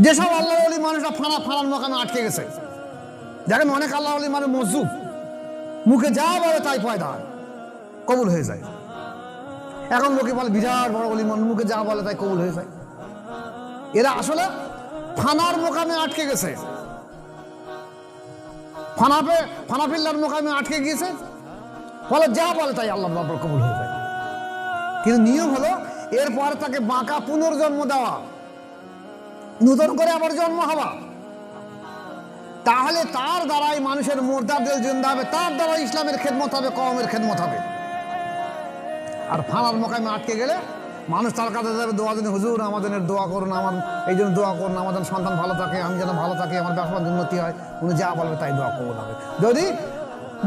যেসব আল্লাহ ওলি মানুষরা ফানার মোকামে আটকে গেছে, দেখেন অনেক আল্লাহ ওলি মানুষ মজুব, মুখে যা বলে তাই পয়দা কবুল হয়ে যায়। এখন লোকে বলে বিরাট বড় ওলি মানুষ, মুখে যা বলে তাই কবুল হয়ে যায়। এরা আসলে ফানার মোকামে আটকে গেছে, ফানাফিল্লার মোকামে আটকে গিয়েছে, ফলে যা বলে তাই আল্লাহ কবুল হয়ে যায়। কিন্তু নিয়ম হলো এরপরে তাকে বাঁকা পুনর্জন্ম দেওয়া, নতুন করে আবার জন্ম হওয়া, তাহলে তার দ্বারাই মানুষের মুর্দাদের জিন্দা হবে, তার দ্বারা ইসলামের খেদমত হবে, কওমের খেদমত হবে। আর ফানার মোকামে আটকে গেলে মানুষ তার কাছে যাবে দোয়া জন্য, হুজুর আমাদের দোয়া করুন, আমার এই জন্য দোয়া করুন, আমাদের সন্তান ভালো থাকে, আমি যেন ভালো থাকি, আমার ব্যবসার উন্নতি হয়। উনি যা বলবে তাই দোয়া কবুল হবে। যদি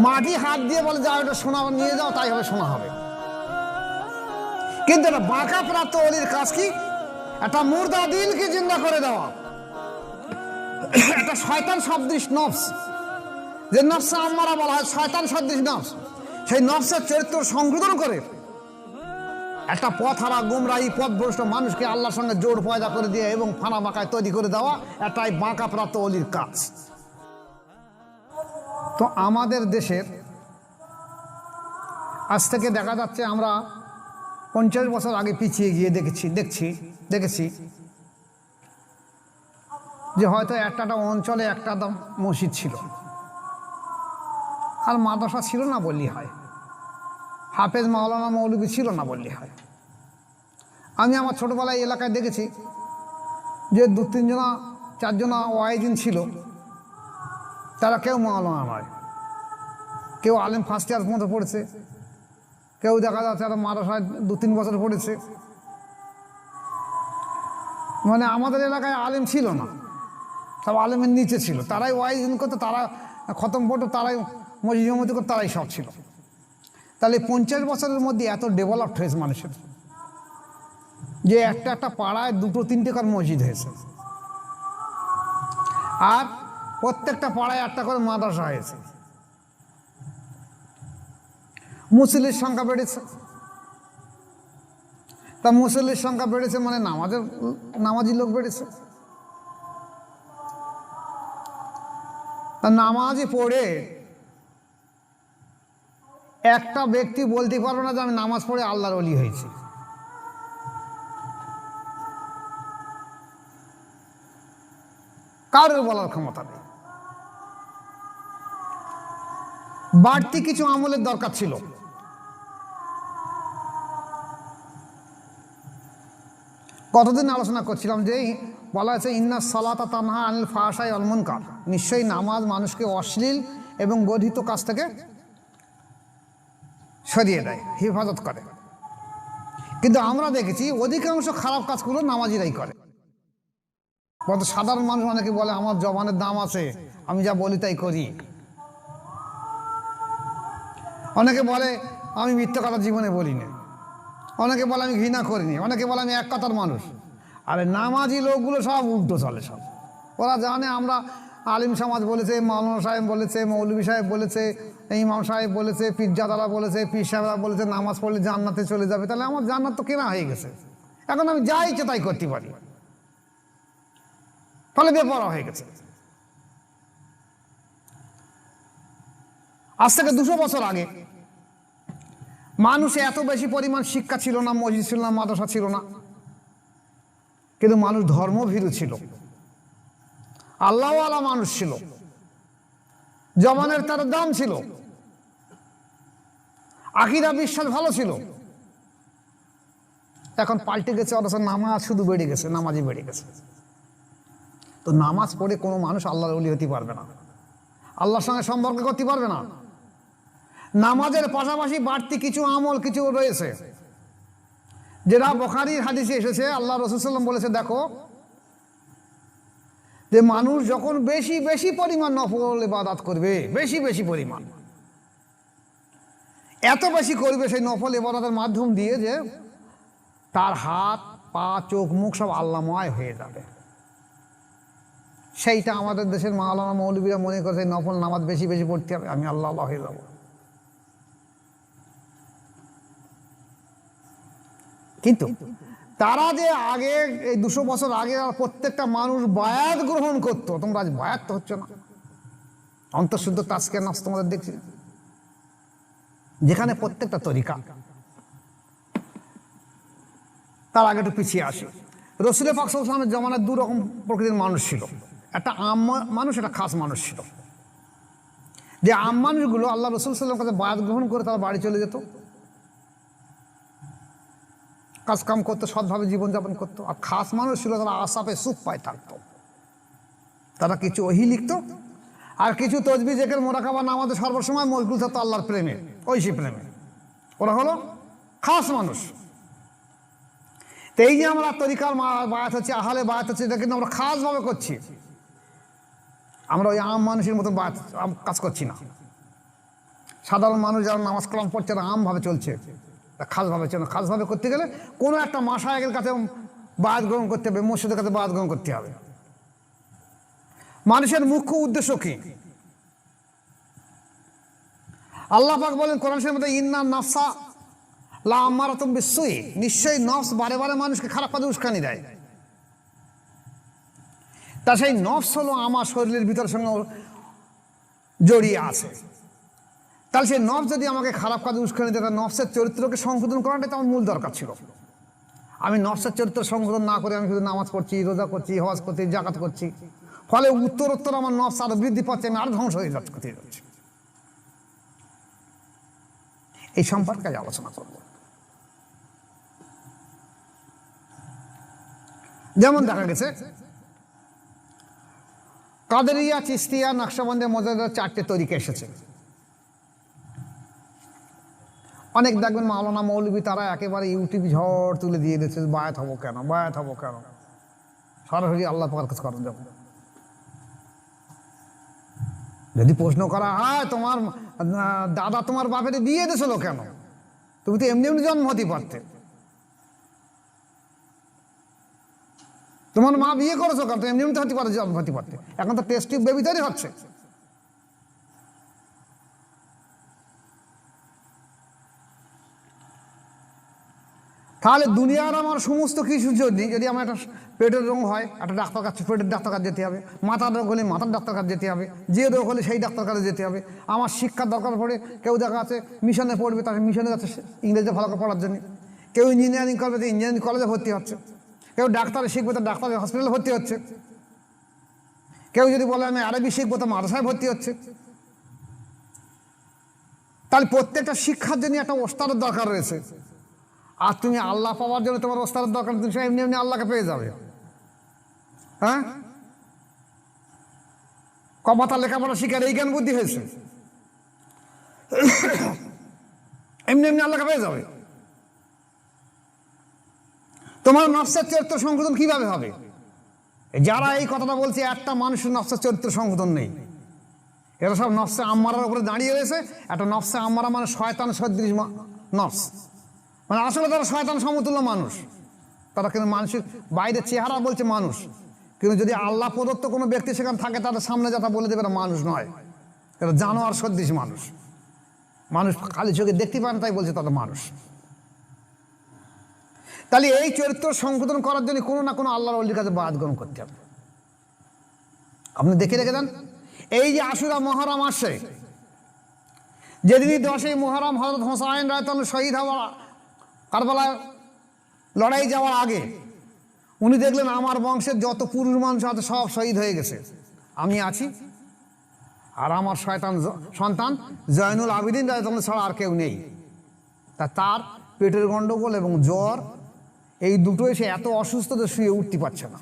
মাটি হাত দিয়ে বলে যা এটা শোনা নিয়ে যাও, তাই হবে, শোনা হবে। কিন্তু এটা বাঁকা প্রাপ্ত ওলির কাজ কি? একটা মুর্দা দিলকে জিন্দা করে দেওয়া, একটা শয়তান সদৃশ নফস, যে নফসে আম্মারা বলা হয়, শয়তান সদৃশ নফস, সেই নফসের চরিত্র সংশোধন করে একটা পথহারা গুমরাহি পথভ্রষ্ট মানুষকে আল্লাহর সঙ্গে জোড় পয়দা করে দিয়ে এবং ফানা বাঁকায় তৈরি করে দেওয়া এটাই বাঁকা প্রাপ্ত ওলির কাজ। তো আমাদের দেশের আজ থেকে দেখা যাচ্ছে আমরা 50 বছর আগে পিছিয়ে গিয়ে দেখেছি যে হয়তো একটা অঞ্চলে একটা মসজিদ ছিল, আর মাদ্রাসা ছিল না বললেই হয়, হাফেজ মাওলানা মৌলবি ছিল না বললেই হয়। আমি আমার ছোটোবেলায় এলাকায় দেখেছি যে 2-3 জনা 4 জনা ওয়াইজিন ছিল, তারা কেউ মাওলানা নয়, কেউ আলেম ফার্স্ট ইয়ার মতো পড়েছে, কেউ দেখা যাচ্ছে তারা মাদ্রাসায় 2-3 বছর পড়েছে। মানে আমাদের এলাকায় আলেম ছিল না, সব আলেমের নিচে ছিল, তারাই ওয়াইজিন করতো, তারা খতম পড়তো, তারাই মসজিদ করতো, তারাই সব ছিল। তাহলে 50 বছরের মধ্যে এত ডেভেলপড হয়েছে মানুষের, যে একটা পাড়ায় 2-3টে করে মসজিদ হয়েছে, আর প্রত্যেকটা পাড়ায় একটা করে মাদ্রাসা হয়েছে। মুসল্লির সংখ্যা বেড়েছে, তা মুসল্লির সংখ্যা বেড়েছে মানে নামাজি লোক বেড়েছে। তা নামাজি পড়ে একটা ব্যক্তি বলতে পারবে না যে আমি নামাজ পড়ে আল্লাহর ওলি হয়েছি। কারোর বলার ক্ষমতা নেই। বাড়তি কিছু আমলের দরকার ছিল। কতদিন আলোচনা করছিলাম যে বলা হয়েছে ইন্না সালাতা তানহা আনিল ফাহশাই ওয়াল মুনকার, নিশ্চয়ই নামাজ মানুষকে অশ্লীল এবং গর্হিত কাজ থেকে সরিয়ে দেয়, হেফাজত করে। কিন্তু আমরা দেখেছি অধিকাংশ খারাপ কাজগুলো নামাজিরাই করে। কত সাধারণ মানুষ অনেকে বলে আমার জবানের দাম আছে, আমি যা বলি তাই করি। অনেকে বলে আমি মিথ্যা কথা জীবনে বলিনি, অনেকে বলে আমি ঘৃণা করিনি, অনেকে বলে আমি এক কথার মানুষ। আরে নামাজি লোকগুলো সব উল্টো চলে, সব ওরা জানে আমরা আলিম সমাজ বলেছে, মাওলানা সাহেব বলেছে, মৌলভী সাহেব বলেছে, ইমাম সাহেব বলেছে, পীরজাদারা বলেছে, পীর সাহেবরা বলেছে নামাজ পড়লে জান্নাতে চলে যাবে, তাহলে আমার জান্নাত তো কেনা হয়ে গেছে, এখন আমি যা ইচ্ছে তাই করতে পারি, ফলে বেপরোয়া হয়ে গেছে। আজ থেকে 200 বছর আগে মানুষে এত বেশি পরিমাণ শিক্ষা ছিল না, মসজিদ ছিল না, মাদ্রাসা ছিল না, কিন্তু মানুষ ধর্মভীরু ছিল, আল্লাহওয়ালা মানুষ ছিল, জবানের তার দাম ছিল, আকীদা বিশ্বাস ভালো ছিল। এখন পাল্টে গেছে, অথচ নামাজ শুধু বেড়ে গেছে, নামাজই বেড়ে গেছে। তো নামাজ পড়ে কোনো মানুষ আল্লাহর ওলি হতে পারবে না, আল্লাহর সঙ্গে সম্পর্ক করতে পারবে না। নামাজের পাশাপাশি বাড়তি কিছু আমল কিছু রয়েছে, যেটা বুখারীর হাদিসে এসেছে। আল্লাহ রাসূল সাল্লাল্লাহু আলাইহি ওয়াসাল্লাম বলেছে, দেখো যে মানুষ যখন বেশি বেশি পরিমাণ নফল ইবাদত করবে, বেশি বেশি পরিমাণ, এত বেশি করবে সেই নফল ইবাদতের মাধ্যম দিয়ে যে তার হাত পা চোখ মুখ সব আল্লাহময় হয়ে যাবে। সেইটা আমাদের দেশের মাওলানা মৌলবীরা মনে করছে নফল নামাজ বেশি বেশি পড়তে হবে, আমি আল্লাহ হয়ে যাব। কিন্তু তারা যে আগে এই 200 বছর আগে প্রত্যেকটা মানুষ বায়াত গ্রহণ করতো, তোমরা আজ বায়াত তো হচ্ছে না। অন্তঃশুদ্ধ তাজকে নাস তোমাদের দেখছি, যেখানে প্রত্যেকটা তরিকা। তার আগে একটু পিছিয়ে আসে। রসুল পাক সাল্লাল্লাহু আলাইহি ওয়াসাল্লামের জমানায় 2 রকম প্রকৃতির মানুষ ছিল, একটা আম মানুষ, একটা খাস মানুষ ছিল। যে আম মানুষগুলো আল্লাহ রসুল সাল্লাল্লাহু আলাইহি ওয়াসাল্লামের কাছে বায়াত গ্রহণ করে তারা বাড়ি চলে যেত, কাজকাম করতো, সৎভাবে জীবনযাপন করতো। আর খাস মানুষ ছিল তারা আসাপে সুখ পায় থাকতো, তারা কিছু ওহী লিখতো আর কিছু তসবিহ জিকির মুরাকাবা নামাজে সর্বসময় মশগুল থাকতো আল্লাহর প্রেমে, ঐশী প্রেমে। ওরা হলো খাস মানুষ। তো এই যে আমরা তরিকার বায়াত হচ্ছে, আহলে বায়াত হচ্ছে, এটা কিন্তু আমরা খাসভাবে করছি। আমরা ওই আম মানুষের মতো বায়াত কাজ করছি না। সাধারণ মানুষ যারা নামাজ কালাম পড়ছে তারা আমভাবে চলছে, খাসভাবে চলে। খাসভাবে করতে গেলে কোনো একটা মাশায়েখের কাছে বায়াত গ্রহণ করতে হবে, মসজিদের কাছে বায়াত গ্রহণ করতে হবে। মানুষের মুখ্য উদ্দেশ্য কি? আল্লাহ পাক বলেন কোরআন শরীফের মধ্যে, ইন্না নাফসা লা আমারাতুম বিসসুই, নিশ্চয়ই নফস বারে বারে মানুষকে খারাপ কাজে উস্কানি দেয়। তা সেই নফস হলো আমার শরীরের ভিতরের সঙ্গে জড়িয়ে আছে। তাহলে সেই নফস যদি আমাকে খারাপ কাজে উস্কানি দেয়, তার নফসের চরিত্রকে সংশোধন করাটাই তো আমার মূল দরকার ছিল। আমি নফসের চরিত্র সংশোধন না করে আমি শুধু নামাজ পড়ছি, রোজা করছি, হজ করছি, জাকাত করছি, ফলে উত্তরোত্তর আমার নফস আরো বৃদ্ধি পাচ্ছে, আমি আরো ধ্বংস হয়ে যাচ্ছি। এই সম্পর্কে আলোচনা করব। যেমন দেখা গেছে কাদেরিয়া, চিশতিয়া, নকশবন্দি, মজদুর 4টে তরিকা এসেছে। অনেক দেখবেন মাওলানা মৌলবী তারা একেবারে ইউটিউব ঝড় তুলে দিয়ে দিচ্ছে, বায়াত হবো কেন, বায়াত হবো কেন। সরাসরি আল্লাহ পাকের কাছে করেন যাবো। যদি প্রশ্ন করা হয় তোমার দাদা তোমার বাপের বিয়ে দিয়েছিল কেন, তুমি তো এমনি এমনি জন্ম হতে পারতে। তোমার মা বিয়ে করেছো কেন, তো এমনি এমনি হতে পারে, জন্ম হতে পারতে। এখন তো টেস্ট টিউব বেবি তৈরি হচ্ছে। তাহলে দুনিয়ার আমার সমস্ত কিছুর জন্য, যদি আমার একটা পেটের রোগ হয়, একটা ডাক্তার কাছে পেটের ডাক্তার কাছে যেতে হবে, মাথার রোগ হলে মাথার ডাক্তার কাছে যেতে হবে, যে রোগ হলে সেই ডাক্তার কাছে যেতে হবে। আমার শিক্ষার দরকার পড়ে, কেউ দেখা আছে মিশনে পড়বে, তাকে মিশনে যাচ্ছে ইংরেজিতে ভালো করে পড়ার জন্য। কেউ ইঞ্জিনিয়ারিং করবে, তো ইঞ্জিনিয়ারিং কলেজে ভর্তি হচ্ছে। কেউ ডাক্তারে শিখবে, তো ডাক্তারের হসপিটালে ভর্তি হচ্ছে। কেউ যদি বলে আমি আরবি শিখবো, তো মাদ্রাসায় ভর্তি হচ্ছে। তাহলে প্রত্যেকটা শিক্ষার জন্য একটা ওস্তাদের দরকার রয়েছে। আর তুমি আল্লাহ পাওয়ার জন্য তোমার ওস্তাদের দরকার, তুমি এমনি এমনি আল্লাহকে পেয়ে যাবে। হ্যাঁ, কমাতা লেখাপড়া শিখার এই জ্ঞান বুদ্ধি হয়েছে, এমনি এমনি আল্লাহকে পেয়ে যাবে। তোমার নফসের চরিত্র সংশোধন কিভাবে হবে? যারা এই কথাটা বলছে, একটা মানুষের নফসের চরিত্র সংশোধন নেই। এরা সব নফসে আম্মারার উপরে দাঁড়িয়ে রয়েছে। একটা নফসে আম্মারা মানে শয়তান সদৃশ নফস, মানে আসলে তারা শয়তান সমতুল্য মানুষ। তারা কিন্তু মানুষের বাইরে চেহারা বলছে মানুষ, কিন্তু যদি আল্লাহ প্রদত্ত কোনো ব্যক্তি সেখানে থাকে, তাদের সামনে যাতা বলে দেবে এরা মানুষ নয়, এরা জানোয়ার সদৃশ মানুষ। মানুষ খালি চোখে দেখতে পায় না, তাই বলছে তাদের মানুষ। তাহলে এই চরিত্র সংশোধন করার জন্য কোনো না কোনো আল্লাহর ওলির কাছে বায়াত গ্রহণ করতে হবে। আপনি দেখে রেখে দেন, এই যে আশুরা মহরম আসে, যেদিনই 10ই মুহররম হযরত হোসাইন রাদিয়াল্লাহু শহীদ হওয়া, কারবালায় লড়াই যাওয়ার আগে উনি দেখলেন আমার বংশের যত পুরুষ মানুষ আছে সব শহীদ হয়ে গেছে, আমি আছি আর আমার শয়তান সন্তান জয়নুল আবিদিন রাদিয়াল্লাহু ছাড়া আর কেউ নেই। তার পেটের গন্ডগোল এবং জ্বর, এই দুটো এসে এত অসুস্থ যে শুয়ে উঠতে পারছে না।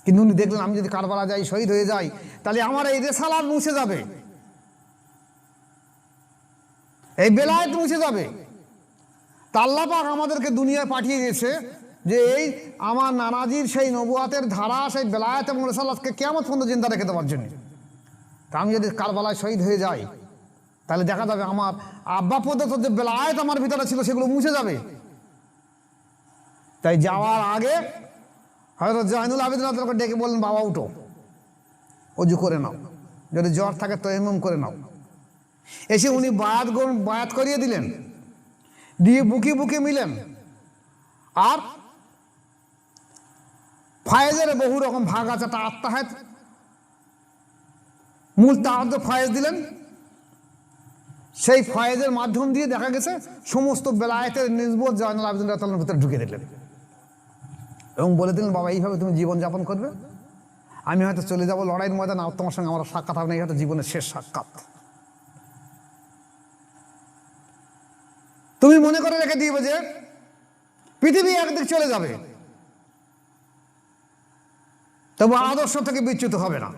কিন্তু উনি দেখলেন আমি যদি কারবালা যাই, শহীদ হয়ে যাই, তাহলে আমার এই রেসালাত মুছে যাবে, এই বেলায়েত মুছে যাবে। তা আল্লাহ পাক আমাদেরকে দুনিয়ায় পাঠিয়ে গেছে যে এই আমার নানাজির সেই নবুয়াতের ধারা, সেই বেলায়েত এবং রেসালাতকে কিয়ামত পর্যন্ত জিন্দা রেখে দেওয়ার জন্য। তা আমি যদি কারবালায় শহীদ হয়ে যাই, তাহলে দেখা যাবে আমার আব্বা পদ্ধত যে বেলায়েত আমার ভিতরে ছিল সেগুলো মুছে যাবে। তাই যাওয়ার আগে হযরত জয়নুল আবিদিন রাদিয়াল্লাহু আনহু ডেকে বললেন, বাবা উঠো, অজু করে নাও, যদি জ্বর থাকে তায়াম্মুম করে নাও। এসে উনি বায়াত করিয়ে দিলেন, দিয়ে বুকে বুকে মিলেন। আর ফয়েজের বহু রকম ভাগ আছে। একটা আত্মাহাত, মূল তাহাজ্জুদ ফয়েজ দিলেন। সেই ফয়েজের মাধ্যম দিয়ে দেখা গেছে সমস্ত বেলায়েতের নিসবত জয়নুল আবেদিন রাদিয়াল্লাহু তাআলার ভিতরে ঢুকে দিলেন এবং বলে দিলেন, বাবা এইভাবে তুমি জীবনযাপন করবে, আমি হয়তো চলে যাব লড়াইয়ের ময়দানে, আর তোমার সঙ্গে আমার সাক্ষাৎ হবে না, এই হয়তো জীবনের শেষ সাক্ষাৎ। তুমি মনে করে রেখে দিবে যে পৃথিবী একদিক চলে যাবে, তবু আদর্শ থেকে বিচ্যুত হবে না।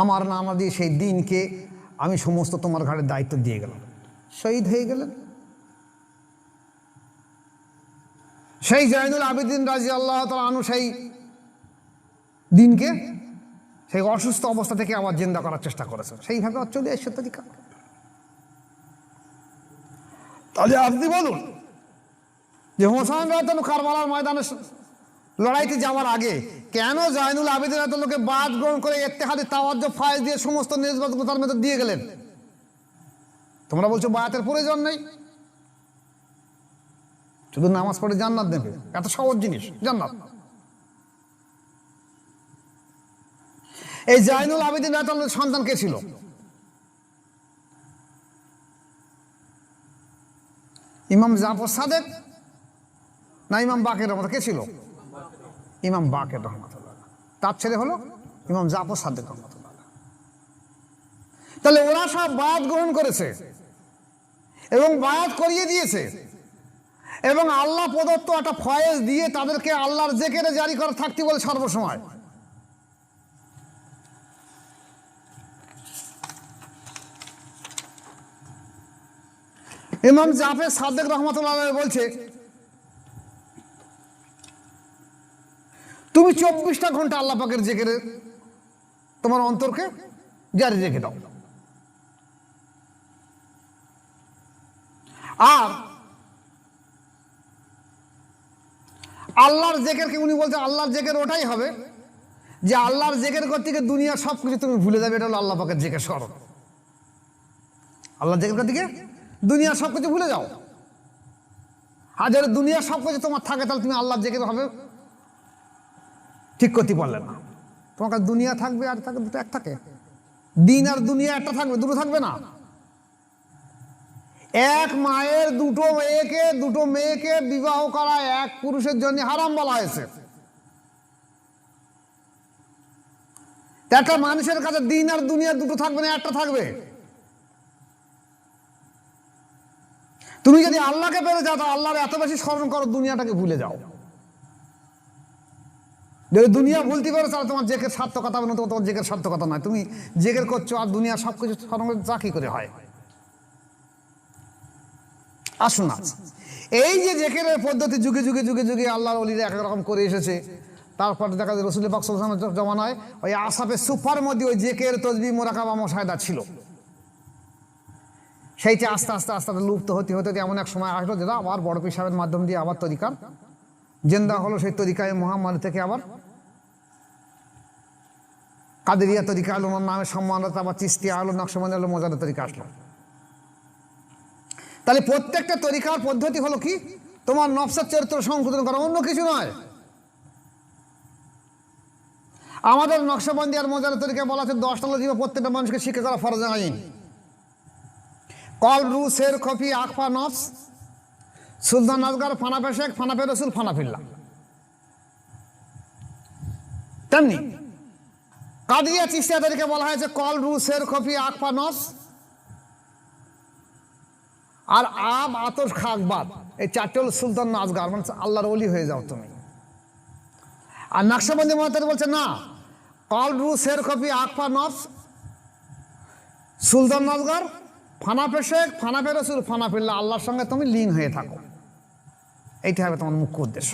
আমার নামা দিয়ে সেই দিনকে আমি সমস্ত তোমার ঘাড়ে দায়িত্ব দিয়ে গেলাম। শহীদ হয়ে গেলেন সেই জয়নুল আবেদিন রাদিয়াল্লাহু তাআলা আনহু। সেই দিনকে সেই অসুস্থ অবস্থা থেকে আবার জিন্দা করার চেষ্টা করেছে, সেইভাবে চলে এসে তরিকা। তাহলে আপনি বলুন যে হোসেন রাদিয়াল্লাহু কারবালার ময়দানে লড়াইতে যাওয়ার আগে কেন জয়নুল আবেদিন রাদিয়াল্লাহুকে বাদ গ্রহণ করে ইত্তেহাদি তাওয়াজ্জুহ ফায়েজ দিয়ে সমস্ত নিসবতগুলো তার মধ্যে দিয়ে গেলেন? তোমরা বলছো বায়াতের প্রয়োজন নেই, শুধু নামাজ পড়ে জান্নাত দেবে, এত সহজ জিনিস জান্নাত। এই জয়নুল আবেদিন রাদিয়াল্লাহুর সন্তান কে ছিল? ইমাম জাফর সাদেক না ইমাম বাকের রহমত? কে ছিল? ইমাম বাকের রহমতুল্লাহ। তার ছেলে হলো ইমাম জাফর সাদেক রহমতুল্লাহ। তাহলে ওরা সব বায়াত গ্রহণ করেছে এবং বায়াত করিয়ে দিয়েছে এবং আল্লাহ প্রদত্ত একটা ফয়েজ দিয়ে তাদেরকে আল্লাহর জিকিরে জারি করা থাকতে বলে সর্বসময়। ইমাম জাফর সাদেক রহমতুল্লাহ বলছে, তুমি 24টা ঘন্টা আল্লাহ পাকের জিকিরে তোমার অন্তরকে জারি রেখে দাও। আর আল্লাহর জিকিরকে উনি বলছে আল্লাহর জিকির ওটাই হবে যে আল্লাহর জিকির করতে গিয়ে দুনিয়ার সব কিছু তুমি ভুলে যাবে। এটা হলো আল্লাহ পাকের জিকির স্মরণ। আল্লাহর জিকির করতে গিয়ে দুনিয়ার সব কিছু ভুলে যাও। আর যদি দুনিয়ার সব কিছু তোমার থাকে তাহলে তুমি আল্লাহর জিকির হবে ঠিক করতে পারলে না। তোমার কাছে দুনিয়া থাকবে আর থাকে দুটো এক থাকে, দিন আর দুনিয়া একটা থাকবে, দুটো থাকবে না। এক মায়ের দুটো মেয়েকে বিবাহ করা এক পুরুষের জন্য হারাম বলা হয়েছে। একটা মানুষের কাছে দিন আর দুনিয়া দুটো থাকবে না, একটা থাকবে। তুমি যদি আল্লাহকে পেয়ে যাও তো আল্লাহর এত বেশি স্মরণ করো, দুনিয়াটাকে ভুলে যাও। যদি দুনিয়া ভুলতে পারো তাহলে তোমার জেকের সার্থকতা হবে না, তোমার জেকের সার্থকতা নয়। তুমি জেকের করছো আর দুনিয়া সবকিছু স্মরণ যা কি করে হয়। আসুন আজ এই যে জেকেরের পদ্ধতি যুগে যুগে যুগে যুগে আল্লাহর ওলিরা এক রকম করে এসেছে। তারপর দেখা যায় রসুল পাক সাল্লাল্লাহু আলাইহি ওয়াসাল্লামের জমানায় ওই আসাবে সুফার মধ্যে ওই জেকের তসবিহ মুরাকাবা মুশাহাদা ছিল। সেইটা আস্তে আস্তে আস্তে আস্তে লুপ্ত হতে হতে এমন এক সময় আসলো যেটা আবার বড় পীর সাহেবের মাধ্যম দিয়ে আবার তরিকার জিন্দা হলো। সেই তরিকায় মুহাম্মদ থেকে আবার কাদেরিয়া তরিকা আলো, ওনার নামের সম্মানতা, আবার চিশতিয়া আলো, নকশবন্দি আলো, মোজাদ্দেদ তরিকা আসলো। তাহলে প্রত্যেকটা তরিকার পদ্ধতি হলো কি? তোমার নফসের চরিত্র সংশোধন করা, অন্য কিছু নয়। আমাদের নকশবন্দি আর মোজাদ্দেদ তরিকায় বলা আছে 10টা লজিফা প্রত্যেকটা মানুষকে শিক্ষা করা ফরজ আইন। কল রু শের খফি আকফা নফস সুলতান আজগার ফানাফে শেখ ফানাফে রসুল ফানাফিল্লা। তেমনি কাদিয়া চিশতিয়া তরিকা বলা হয়েছে কল রু শের খফি আকফা নফস আর আব আতশ খাকবাদ, এই চারটে হল সুলতান আজগার, মানে আল্লাহর ওলি হয়ে যাও তুমি। আর নকশবন্দি মহাতারি বলছে না, কল রু শের খফি আকফা নফস সুলতান আজগার ফানাফে শেখ ফানাফে রসুল ফানাফিল্লা, আল্লাহর সঙ্গে তুমি লীন হয়ে থাকো। এইটা হবে তোমার মুখ্য উদ্দেশ্য।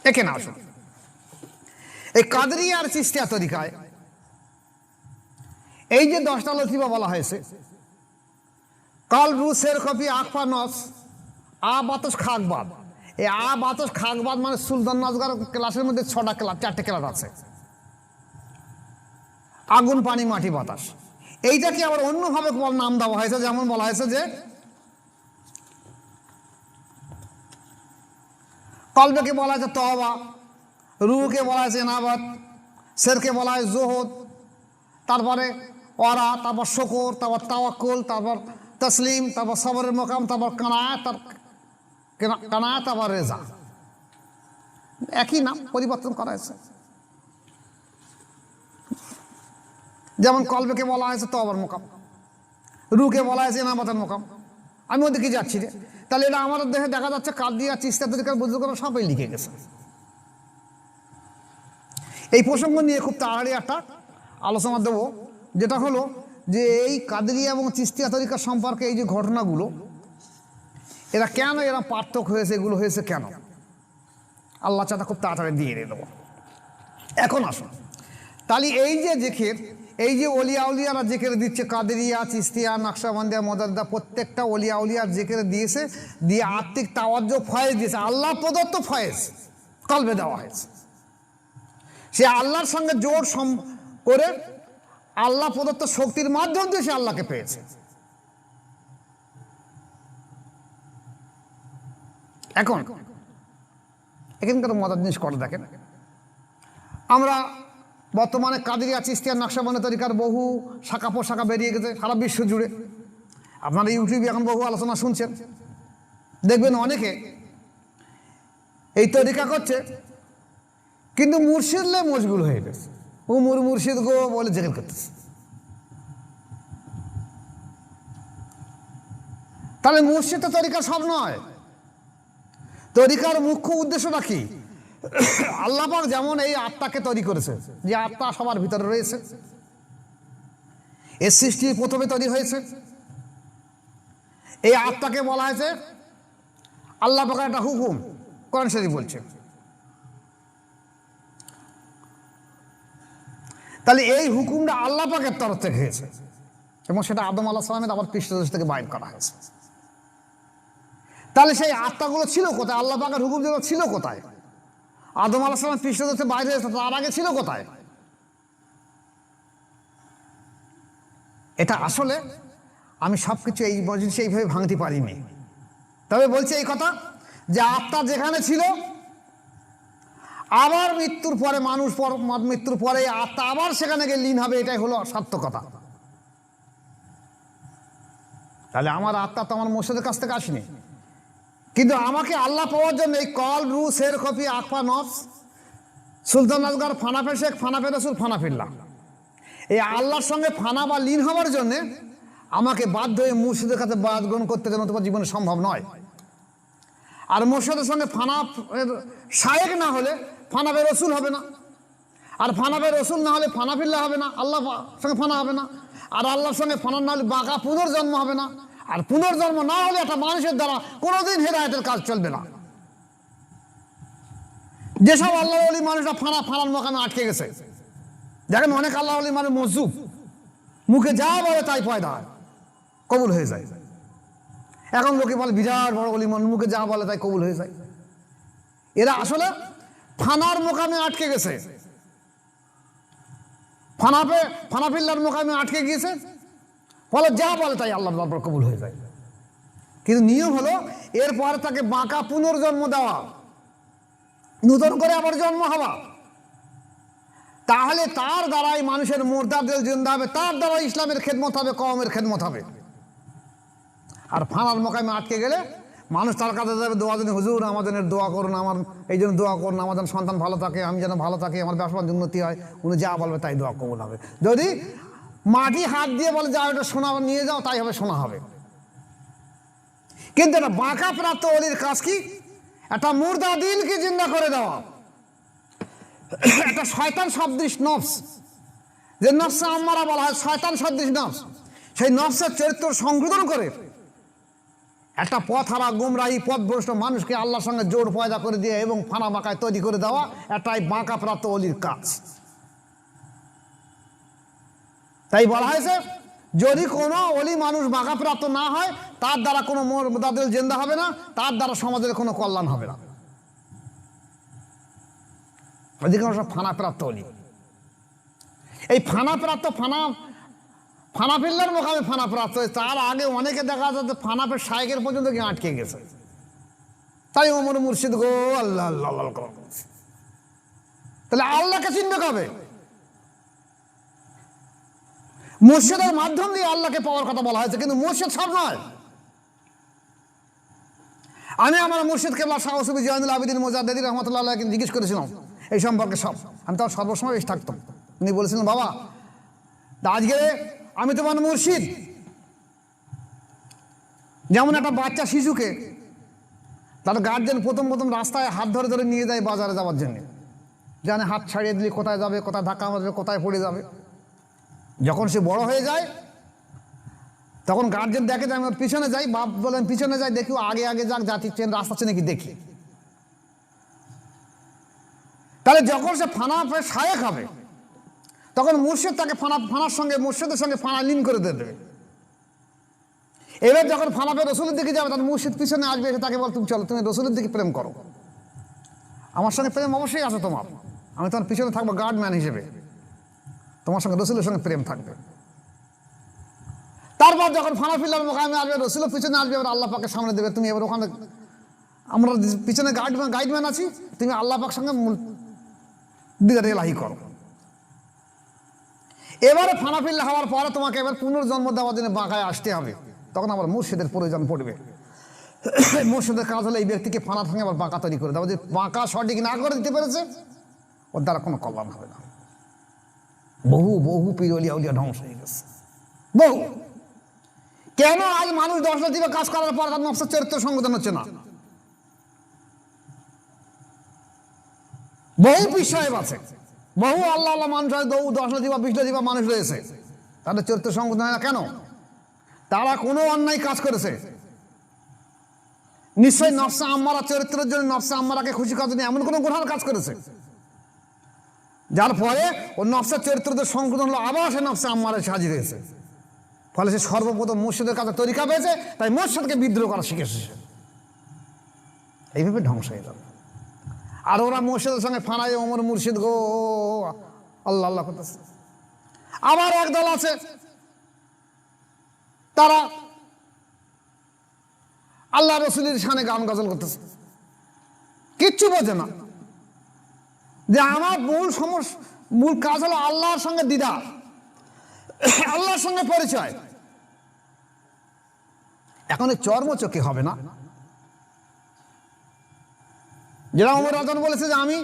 একে না আসুন এই কাদরিয়া আর চিশতিয়া তরিকায় এই যে 10টা লতিফা বলা হয়েছে, কাল রু শের কফি আকফা নফস আ বাতস খাকবাদ, এই আ বাতস খাকবাদ মানে সুলতান নাজগার ক্লাসের মধ্যে 6টা ক্লাস, 4টে ক্লাস আছে। আগুন পানি মাটি বাতাস, এইটাকে আবার অন্যভাবে নাম দেওয়া হয়েছে। যেমন বলা হয়েছে যে কলবেকে বলা হয়েছে তওবা, রুহকে বলা হয়েছে ইনাবাত, শেরকে বলা হয় জোহদ, তারপরে ওয়ারা, তারপর শকর, তারপর তাওয়াক্কুল, তারপর তসলিম, তারপর সবরের মোকাম, তারপর কানায়াত, কানায়াত, আবার রেজা। একই নাম পরিবর্তন করা হয়েছে। যেমন কলবেকে বলা হয়েছে তওবার মোকাম, রুহকে বলা হয়েছে ইনাবাতের মোকাম। আমি ওদিকে যাচ্ছি রে, তাহলে এটা আমাদের দেহে দেখা যাচ্ছে কাদিয়া, চিশতিয়া তরিকার বুজুর্গরা সবাই লিখে গেছে। এই প্রসঙ্গ নিয়ে খুব তাড়াতাড়ি একটা আলোচনা দেব, যেটা হলো যে এই কাদেরিয়া এবং চিশতিয়া তরিকা সম্পর্কে এই যে ঘটনাগুলো, এরা কেন এরা পার্থক্য হয়েছে, এগুলো হয়েছে কেন, আল্লাহ চাটা খুব তাড়াতাড়ি দিয়ে দেবো। এখন আসুন, তাহলে এই যে জেকের, এই যে অলিয়া উলিয়ারা জেকের দিচ্ছে, কাদেরিয়া, চিশতিয়া, নকশবন্দিয়া, মোদাদ্দা, প্রত্যেকটা অলিয়া উলিয়ার জেকের দিয়েছে, দিয়ে আত্মিক তাওয়াজ্জুহ ফয়েজ দিয়েছে, আল্লাহ প্রদত্ত ফয়েজ কলবে দেওয়া হয়েছে। সে আল্লাহর সঙ্গে জোর করে আল্লাহ প্রদত্ত শক্তির মাধ্যম দিয়ে সে আল্লাহকে পেয়েছে। এখন এখানকার মজার জিনিস করে দেখেন, আমরা বর্তমানে কাদেরিয়া, চিশতিয়া, নকশবন্দিয়া তরিকার বহু শাখা প্রশাখা বেরিয়ে গেছে সারা বিশ্ব জুড়ে। আপনারা ইউটিউবে এখন বহু আলোচনা শুনছেন, দেখবেন অনেকে এই তরিকা করছে, কিন্তু মুর্শিদলে মশগুল হয়ে গেছে, ও মুর্শিদ গো বলে জেকের করতেছে। তাহলে মুর্শিদ তো তরিকা সব নয়। তরিকার মুখ্য উদ্দেশ্যটা কি? আল্লাহ পাক যেমন এই আত্মাকে তৈরি করেছে, যে আত্মা সবার ভিতরে রয়েছে, এর সৃষ্টি প্রথমে তৈরি হয়েছে, এই আত্মাকে বলা হয়েছে আল্লাহ পাকের একটা হুকুম, কোরআন শরীফ বলছে। তাহলে এই হুকুমটা আল্লাহ পাকের তরফ থেকে হয়েছে, এবং সেটা আদম আলাইহিস সালামের আবার পৃষ্ঠদেশ থেকে বাইর করা হয়েছে। তাহলে সেই আত্মাগুলো ছিল কোথায়? আল্লাহ পাকের হুকুম যেগুলো ছিল কোথায়? আদম আলাইহিস সালাম পৃষ্ঠদেশে বাইরে হয়েছে, তার আগে ছিল কোথায়? এটা আসলে আমি সব কিছু এই জিনিস এইভাবে ভাঙতে পারিনি, তবে বলছি এই কথা যে আত্মা যেখানে ছিল, আবার মৃত্যুর পরে মানুষ মৃত্যুর পরে আত্মা আবার সেখানে গিয়ে লীন হবে, এটাই হলো সার্থকতা। তাহলে আমার আত্মা তো আমার মুর্শিদের কাছ থেকে আসেনি, কিন্তু আমাকে আল্লাহ পাওয়ার জন্য এই কল, রু, শের, কফি, আকফা, নফস, সুলতান আজগার, ফানাফে শেখ, ফানাফে রসুল, ফানাফিল্লাহ, এই আল্লাহর সঙ্গে ফানা বা লীন হওয়ার জন্যে আমাকে বাধ্য হয়ে মুর্শিদের কাছে বায়াত গ্রহণ করতে গেলে তোমার জীবনে সম্ভব নয়। আর মুর্শিদের সঙ্গে ফানাফের শায়েক না হলে ফানাফে রসুল হবে না, আর ফানাফে রসুল না হলে ফানাফিল্লাহ হবে না, আল্লাহ সঙ্গে ফানা হবে না, আর আল্লাহর সঙ্গে ফানা না হলে বাঁকা পুনর্জন্ম হবে না, আর পুনর্জন্ম না হলে একটা মানুষের দ্বারা কোনোদিন হেদায়েতের কাজ চলবে না। যেসব আল্লাহ ওলি মানুষরা ফানার মোকামে আটকে গেছে, দেখেন অনেক আল্লাহ ওলি মানুষ মজুব, মুখে যা বলে তাই পয়দা হয়, কবুল হয়ে যায়। এখন লোকে বলে বিরাট বড় ওলি মানুষ, মুখে যা বলে তাই কবুল হয়ে যায়। এরা আসলে ফানার মোকামে আটকে গেছে, ফানাফিল্লার মোকামে আটকে গিয়েছে, ফলে যা বলে তাই আল্লাহর দরবার কবুল হয়ে যায়। কিন্তু নিয়ম হলো এরপরে তাকে বাঁকা পুনর্জন্ম দেওয়া, নূতন করে আবার জন্ম হওয়া, তাহলে তার দ্বারাই মানুষের মুর্দাদের জিন্দা হবে, তার দ্বারা ইসলামের খেদমত হবে, কওমের খেদমত হবে। আর ফানার মোকামে আটকে গেলে মানুষ তার কাছে যাবে দোয়া জন্য, হুজুর আমার জন্য দোয়া করুন, আমার এই জন্য দোয়া করুন, আমার যেন সন্তান ভালো থাকে, আমি যেন ভালো থাকি, আমার ব্যবসা উন্নতি হয়, উনি যা বলবে তাই দোয়া কবুল হবে। যদি মাটি হাত দিয়ে বলে যাও এটা শোনা নিয়ে যাও, তাই হবে, শোনা হবে। কিন্তু এটা বাঁকা প্রাপ্ত অলির কাজ কি? একটা মুর্দা দিলকে জিন্দা করে দেওয়া, একটা শয়তান সদৃশ নফস, যে নফসে আম্মারা বলা হয়, শয়তান সদৃশ নফস, সেই নফসের চরিত্র সংশোধন করে একটা পথ হারা গুমরাহি পথভ্রষ্ট মানুষকে আল্লাহর সঙ্গে জোড় পয়দা করে দিয়ে এবং ফানা বাঁকায় তৈরি করে দেওয়া এটাই বাঁকা প্রাপ্ত অলির কাজ। তাই বলা হয়েছে যদি কোনো অলি মানুষ বাঁকা প্রাপ্ত না হয়, তার দ্বারা কোনো মুর্দাদিল জিন্দা হবে না, তার দ্বারা সমাজের কোনো কল্যাণ হবে না। অধিকাংশ ফানাপ্রাপ্ত অলি, এই ফানাপ্রাপ্ত ফানাফিল্লার মোকামে ফানাপ্রাপ্ত, তার আগে অনেকে দেখা যাচ্ছে ফানাফের শায়েকের পর্যন্ত গিয়ে আটকে গেছে। তাই ওমর মুর্শিদ গো আল্লাহ আল্লাহ আল্লাহ করে। তাহলে আল্লাহকে চিনবে কবে? মুর্শিদের মাধ্যম দিয়ে আল্লাহকে পাওয়ার কথা বলা হয়েছে, কিন্তু মুর্শিদ সব নয়। আমি আমার মুর্শিদ কেবলা শাহ সুফি জয়নুল আবেদিন মোজাদ্দেদি রহমতুল্লাহ আলাইহি জিজ্ঞেস করেছিলাম এই সম্পর্কে সব। আমি তো সর্বসময় বেশ থাকতাম। উনি বলেছিলেন, বাবা আজকে আমি তোমার মুর্শিদ। যেমন একটা বাচ্চা শিশুকে তার গার্জেন প্রথম প্রথম রাস্তায় হাত ধরে ধরে নিয়ে যায় বাজারে যাওয়ার জন্য, জানে হাত ছাড়িয়ে দিলে কোথায় যাবে, কোথায় ধাক্কা মারবে, কোথায় পড়ে যাবে। যখন সে বড় হয়ে যায় তখন গার্জেন দেখে যে আমি ওর পিছনে যাই, বাপ বলেন পিছনে যাই, দেখি ও আগে আগে যাক, জাতি চেন রাস্তা চেনে কি দেখি। তাহলে যখন সে ফানা সায়ে খাবে তখন মুর্শিদ তাকে ফানার সঙ্গে মুর্শিদের সঙ্গে ফানা লীন করে দেবে। এবার যখন ফানাপে রসুলের দিকে যাবে তখন মুর্শিদ পিছনে আসবে, এসে তাকে বল তুমি চলো, তুমি রসুলের দিকে প্রেম করো। আমার সঙ্গে প্রেম অবশ্যই আছে তোমার, আমি তোমার পিছনে থাকবো গার্ডম্যান হিসেবে, তোমার সঙ্গে রসুলের সঙ্গে প্রেম থাকবে। তারপর যখন ফানা ফিল্লার মোকামে আসবে, রসুলের পিছনে আসবে, এবার আল্লাহ পাকের সামনে দেবে, তুমি এবার ওখানে আমরা পিছনে গাইডম্যান আছি, তুমি আল্লাহ পাক সঙ্গে দিদার এলাহি করো। এবারে ফানা ফিল্লা হওয়ার পরে তোমাকে এবার পুনর্জন্ম দেওয়ার জন্য বাঁকায় আসতে হবে, তখন আবার মুর্শিদের প্রয়োজন পড়বে। মুর্শিদের কাজ হলে এই ব্যক্তিকে ফানা ভাঙে আবার বাঁকা তৈরি করে দেওয়া। যদি বাঁকা সঠিক না করে দিতে পেরেছে ওর দ্বারা কোনো কল্যাণ হবে না। বহু বহু পিরলিয়া উলিয়া ধ্বংস হয়ে গেছে, বহু। কেন আজ মানুষ 10 লাখ দিবে কাজ করার পর তার নফসের চরিত্র সংশোধন হচ্ছে না? বহু পীর সাহেব আছে, বহু আল্লাহ আল্লাহ মানুষ আছে, 10 লাখ দিবা 20 লাখ দিবা মানুষ রয়েছে, তাদের চরিত্র সংশোধন হয় না কেন? তারা কোনো অন্যায় কাজ করেছে, নিশ্চয়ই নফসে আম্মারা চরিত্রের জন্য, নফসে আম্মারাকে খুশি করার জন্য এমন কোনো গুনার কাজ করেছে, যার ফলে ও নফসের চরিত্রদের সংশোধন হলো, আবার সে নফসে আম্মারা হাজির হয়েছে। ফলে সে সর্বপ্রথম মুর্শিদের কাছে তরিকা পেয়েছে, তাই মুর্শিদকে বিদ্রোহ করা শিখেছে, এইভাবে ধ্বংস হয়ে যাবে। আর ওরা মুর্শিদের সঙ্গে ফানায় ওমর মুর্শিদ গো আল্লাহ আল্লাহ করতেছে। আবার একদল আছে তারা আল্লাহ রসুলের শানে গান গজল করতেছে, কিচ্ছু বোঝে না যে আমার মূল কাজ হলো আল্লাহর সঙ্গে দিদার, আল্লাহর সঙ্গে পরিচয়। এখন এই চর্মচোখে হবে না, যেটা ওমর রাজন বলেছে যে আমি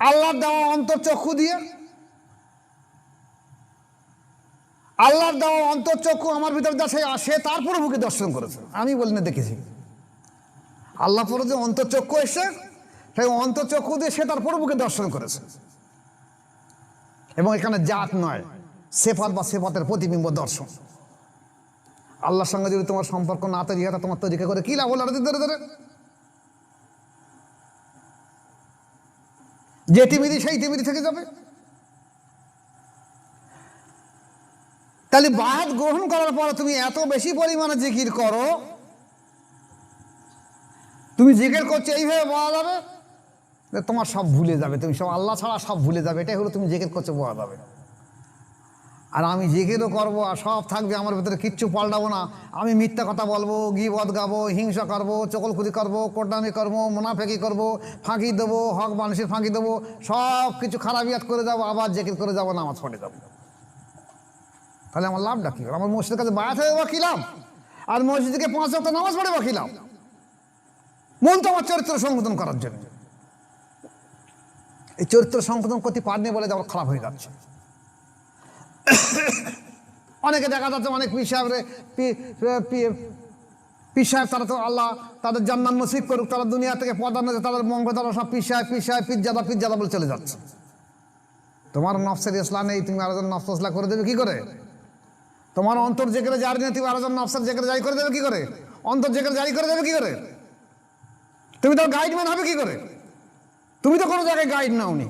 আল্লাহর দেওয়া অন্তর্চক্ষু দিয়ে, আল্লাহর দেওয়া অন্তর্চক্ষু আমার ভিতরে যা সে তার প্রভুকে দর্শন করেছে। আমি বলি না দেখেছি, আল্লাহ পরে যে অন্তর্চক্ষু এসে সেই অন্তর্চক্ষু দিয়ে সে তার প্রভুকে দর্শন করেছে। এবং এখানে জাত নয়, সেফাত বা সেফাতের প্রতিবিম্ব দর্শন। আল্লাহর সঙ্গে যদি তোমার সম্পর্ক না তৈরি হয়, তোমার তরিকা করে কি লাভ হলো? ধরে ধরে যে টিমিদি সেই টিমিদি থেকে যাবে। তাহলে বায়াত গ্রহণ করার পর তুমি এত বেশি পরিমাণে জিকির করো, তুমি জিকির করছো এইভাবে বলা যাবে তোমার সব ভুলে যাবে, তুমি সব আল্লাহ ছাড়া সব ভুলে যাবে, এটাই হলো তুমি জিকির করছো বলা যাবে। আর আমি জিকিরও করবো আর সব থাকবে আমার ভেতরে, কিচ্ছু পাল্টাবো না। আমি মিথ্যা কথা বলবো, গীবত গাবো, হিংসা করবো, চকলখুদি করবো, কোটামি করবো, মুনাফেকি করবো, ফাঁকি দেবো, হক মানুষের ফাঁকি দেবো, সব কিছু খারাপিয়াত করে যাবো, আবার জিকির করে যাবো, নামাজ পড়ে যাবো। তাহলে আমার লাভটা কি? আমার মসজিদের কাছে বায়াত হয়ে বা কি লাভ? আর মসজিদকে 5 ওয়াক্ত নামাজ পড়ে বা কি লাভ? মন তো আমার চরিত্র সংশোধন করার জন্য। এই চরিত্র সংশোধন করতে পারেনি বলে আমার খারাপ হয়ে যাচ্ছে। অনেকে দেখা যাচ্ছে অনেক পীর সাহেব তারা তো আল্লাহ তাদের জান্নাত নসিব করুক, তারা দুনিয়া থেকে পর্দা নেছে, তাদের মঙ্গল, তারা সব পীর সাহেব পিজ্জাদা বলে চলে যাচ্ছে। তোমার নফসের ইসলাম নেই, তুমি আরেকজন নফস ইসলাম করে দেবে কি করে? তোমার অন্তর জেকেরে জারি নেই, তুমি আরেকজন নফসের জেকেরে জারি করে দেবে কি করে? অন্তর জেকেরে জারি করে দেবে কি করে? তুমি তো গাইডম্যান হবে কি করে? তুমি তো কোনো জায়গায় গাইড নাওনি।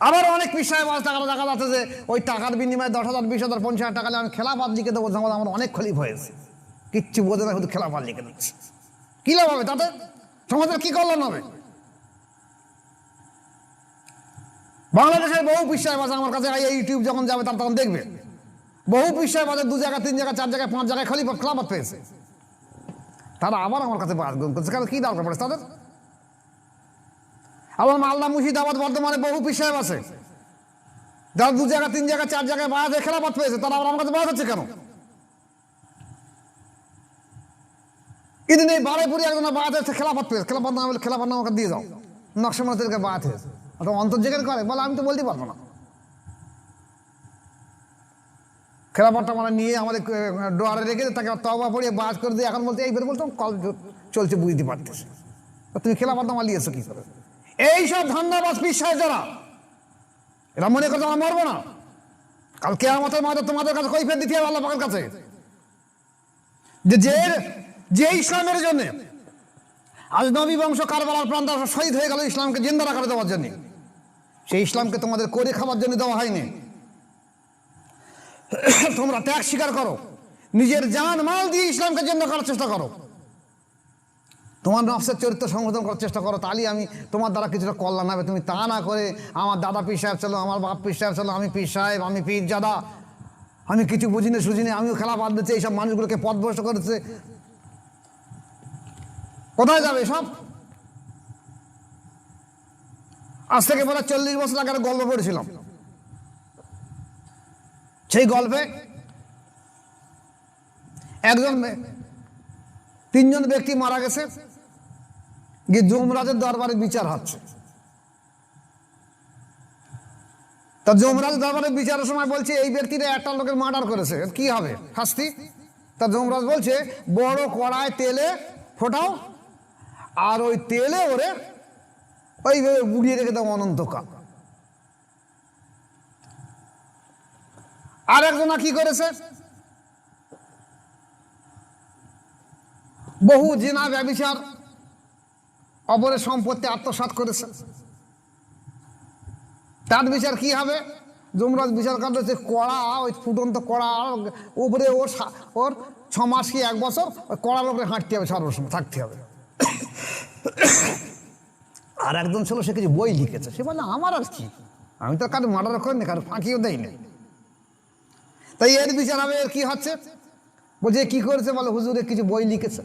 আবার অনেক পীর সাহেব টাকা দেখা যাচ্ছে যে ওই টাকার বিনিময়ে 10,000 20,000 50,000 টাকা আমি খেলাফত লিখে দেবো, আমার অনেক খলিফ হয়েছে, কিচ্ছু বোঝে না, শুধু খেলাফত লিখে দিচ্ছে। কি লাভ হবে তাতে? সমাজের কি কল্যাণ হবে? বাংলাদেশের বহু পীর সাহেব আছে আমার কাছে, এই ইউটিউব যখন যাবে তার তখন দেখবে বহু পীর সাহেব আছে 2 জায়গা 3 জায়গা 4 জায়গায় 5 জায়গায় খেলাফত পেয়েছে। তারা আবার আমার কাছে বায়াত গ্রহণ করছে। কারণ কী দরকার পড়ে তাদের? আবার মালদা, মুর্শিদাবাদ, বর্ধমানে বহু পীর সাহেব আছে যারা 2 জায়গা 3 জায়গা 4 জায়গায় বায়াতের খেলাফত পেয়েছে, তারা আবার আমার কাছে বায়াত হচ্ছে কেন? কিন্তু এই বারুইপুরে একজন বায়াত হচ্ছে, খেলাফত পেয়েছে। খেলাফত নাম বলে খেলাফত নাম ওকে দিয়ে যাও, নকশামণিদেরকে বায়াত হয়েছে। অথবা অন্তর্জেকের করে বলে আমি তো বলতে পারবো না। খেলাফতটা মানে নিয়ে আমাদের ডোয়ারে রেখে তাকে তওবা পড়িয়ে বায়াত করে দিয়ে এখন বলতে এইবার বলতাম কল চলছে বুঝতে পারতেছে। তুমি খেলাফত নামা নিয়েছো কি করে? এইসব ধান্দাবাজ পীর সাহেব যারা, এরা মনে করছে আমরা মরবো না, কাল কিয়ামতের মাঠে তোমাদের কাছে কৈফিয়ত দিতে হবে আল্লাহ পাকের কাছে, যে ইসলামের জন্য আজ নবী বংশ কারবালার প্রান্ত শহীদ হয়ে গেল ইসলামকে জিন্দা রাখার দেওয়ার জন্য, সেই ইসলামকে তোমাদের করে খাবার জন্য দেওয়া হয়নি। তোমরা ত্যাগ স্বীকার করো, নিজের জান মাল দিয়ে ইসলামকে জিন্দা করার চেষ্টা করো, তোমার নফসের চরিত্র সংশোধন করার চেষ্টা করো, তাহলেই আমি তোমার দ্বারা কিছুটা কল্যাণ হবে। তুমি তা না করে আমার দাদা পীর সাহেব ছিল, আমার বাপ পীর সাহেব ছিল, আমি পীর সাহেব, আমি পীর জাদা, আমি কিছু বুঝিনি সুঝিনি, আমিও খেলা বাদ দিচ্ছি, এইসব মানুষগুলোকে পথভ্রষ্ট করেছে। কোথায় যাবে সব? আজ থেকে বলে 40 বছর আগে গল্প পড়েছিলাম, সেই গল্পে একজন 3 জন ব্যক্তি মারা গেছে, গিয়ে যমরাজের দরবারে বিচার হচ্ছে। তা যমরাজ দরবারে বিচারের সময় বলছে এই ব্যক্তিটা একটা লোকের মার্ডার করেছে, কি হবে শাস্তি? তা যমরাজ বলছে বড় কড়ায় তেলে ফোটাও, আর ওই তেলে ওরে ওইভাবে বুড়িয়ে রেখে দাও অনন্তকাল। আর একজনা কি করেছে, বহু জিনা ব্যভিচার অপরের সম্পত্তি আত্মসাৎ করেছে, তার বিচার কি হবে? যমরাজ বিচার করতেছে কড়া, ওই ফুটন্ত কড়া উপরে ওর 6 মাস কি 1 বছর ওই কড়ার উপরে হাঁটতে হবে, সর্বসময় থাকতে হবে। আর একজন ছিল সে কিছু বই লিখেছে, সে বলে আমার আর কি, আমি তো কারো মার্ডার করিনি, কারো ফাঁকিও দেয়নি, তাই এর বিচার হবে। এর কি হচ্ছে? বলছে কি করেছে? বলে হুজুরে কিছু বই লিখেছে।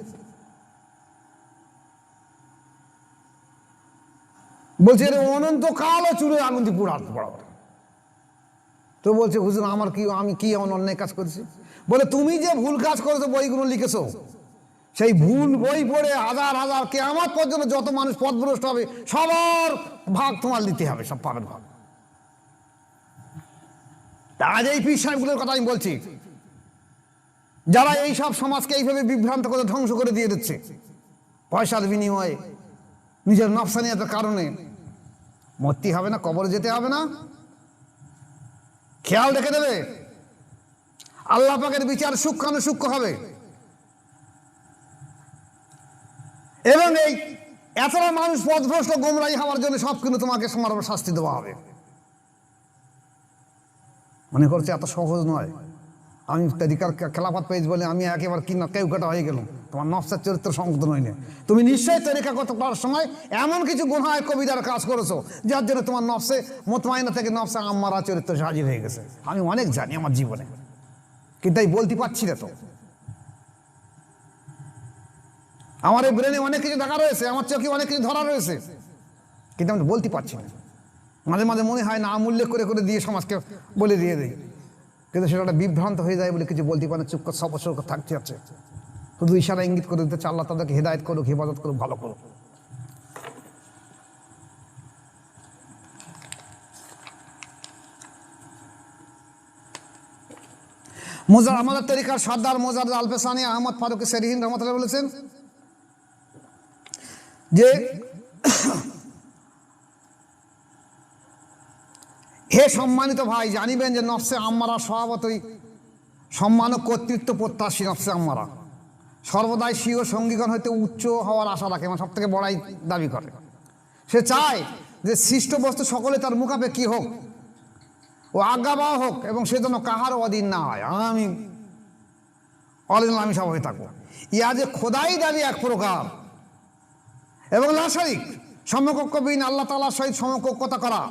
বলছে এর অনন্তকালও চুলে আগুন দিয়ে পুড়াতে পড়াবো। তো বলছে হুজুর আমার কি, আমি কি এমন অন্যায় কাজ করেছি? বলে তুমি যে ভুল কাজ করেছো বইগুলো লিখেছো, সেই ভুল বই পড়ে হাজার হাজার কিয়ামত পর্যন্ত যত মানুষ পথভ্রষ্ট হবে সবার ভাগ তোমার দিতে হবে, সব পাবেন ভাগ। আজ এই পীর সাহেবগুলোর কথা আমি বলছি, যারা এই সব সমাজকে এইভাবে বিভ্রান্ত করে ধ্বংস করে দিয়ে দিচ্ছে, পয়সার বিনিময়ে, নিজের নফসানিয়াতের কারণে। মরতে হবে না, কবরে যেতে হবে না, খেয়াল রেখে দেবে, আল্লাহ পাকের বিচার সূক্ষ্মানুসূক্ষ্ম হবে। এবং এই এতটা মানুষ পথভ্রষ্ট গোমরাহী হওয়ার জন্য সব কিন্তু তোমাকে সমান শাস্তি দেওয়া হবে। মনে করছে এত সহজ নয়, আমি তরিকার খেলাফত পেয়েছি বলে আমি একেবারে কি না কেউ কাটা হয়ে গেলাম। তোমার নফসের চরিত্র সংশোধন হয়নি। তুমি নিশ্চয়ই তরিকা করতে পারার সময় এমন কিছু গুনাহ কবিরার কাজ করেছো যার জন্য তোমার নফসে মুতমাইনা থেকে নফসে আম্মারা চরিত্র হাজির হয়ে গেছে। আমি অনেক জানি আমার জীবনে, কিন্তু এই বলতে পারছি না। তো আমার এই ব্রেনে অনেক কিছু দেখা রয়েছে, আমার চোখে অনেক কিছু ধরা রয়েছে, কিন্তু আমি বলতে পারছি না। মাঝে মাঝে মনে হয় না উল্লেখ করে করে দিয়ে সমাজকে বলে দিয়ে দেয়, কিন্তু সেটা একটা বিভ্রান্ত হয়ে যায় বলে কিছু বলতে পারে, চুপ করে সবসর থাকতে আছে। শুধু ইশারা ইঙ্গিত করে দিতে আল্লাহ তাদেরকে হেদায়েত করুক, হেফাজত করুক, ভালো করুক। আমাদের তরিকার সর্দার মোজাদ্দেদ আল পেশানি আহমদ ফারুক সেরিহিন রহমতুল্লাহ বলেছেন যে হে সম্মানিত ভাই, জানিবেন যে নফসে আম্মারা স্বভাবতই সম্মান ও কর্তৃত্ব প্রত্যাশী। নফসে আম্মারা সর্বদাই স্বীয় সঙ্গীগণ হইতে উচ্চ হওয়ার আশা রাখে, এবং সব থেকে বড়াই দাবি করে। সে চায় যে সৃষ্ট বস্তু সকলে তার মুখাপেক্ষী হোক ও আজ্ঞাবহ হোক, এবং সে যেন কাহারও অধীন না হয়। আমি আমি সব হয়ে থাকবো। ইয়া যে খোদাই দাবি এক প্রকার এবং লাশরিক সমকক্ষবিহীন আল্লাহ তাআলার সহিত সমকক্ষতা করা,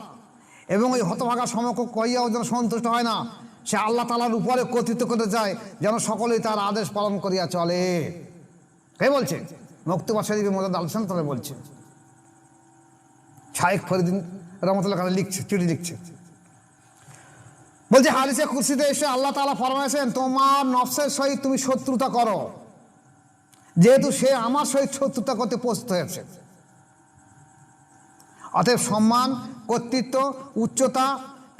এবং ওই হতভাগা সমকক্ষ হইয়াও যেন সন্তুষ্ট হয় না, সে আল্লাহ তাআলার উপরে কর্তৃত্ব করতে চায় যেন সকলেই তার আদেশ পালন করিয়া চলে। কে বলছে? মক্তবা শরীফের মধ্যে আলোচনা তারা বলছে, শাইখ ফরিদিন রহমতুল্লাহ কাছে লিখছে, চিঠি লিখছে, বলছে হাদিসে কুরসিতে এসে আল্লাহ তাআলা ফরমাইছেন, তোমার নফসের সহিত তুমি শত্রুতা করো, যেহেতু সে আমার সহিত শত্রুতা করতে প্রস্তুত হয়েছে। অতএব সম্মান, কর্তৃত্ব, উচ্চতা,